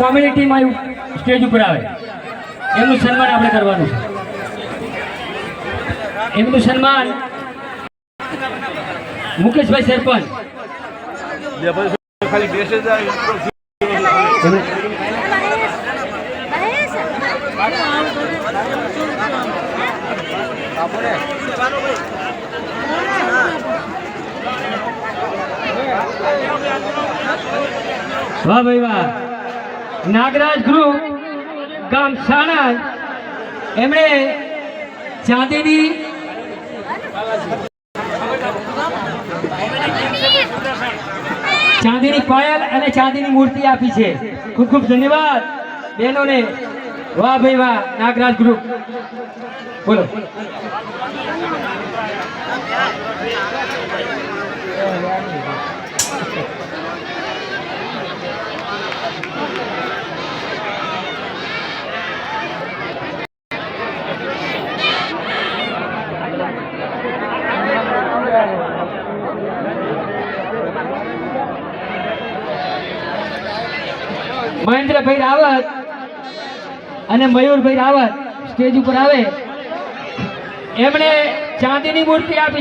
Comedy team આવ્યું stage ઉપર આવે એમનું સન્માન આપણે કરવાનું છે. એમનું સન્માન મુકેશભાઈ સરપંચ. વાહ ભાઈ વાહ. નાગરાજ ગ્રુપ ગામ સાણંદ એમણે ચાંદીની પાયલ અને ચાંદીની મૂર્તિ આપી છે. ખૂબ ખૂબ ધન્યવાદ બહેનોને. વાહ ભાઈ વાહ. નાગરાજ ગ્રુપ બોલો. મહેન્દ્રભાઈ રાવત અને મયુરભાઈ રાવત સ્ટેજ ઉપર આવે. એમણે ચાંદીની મૂર્તિ આપી.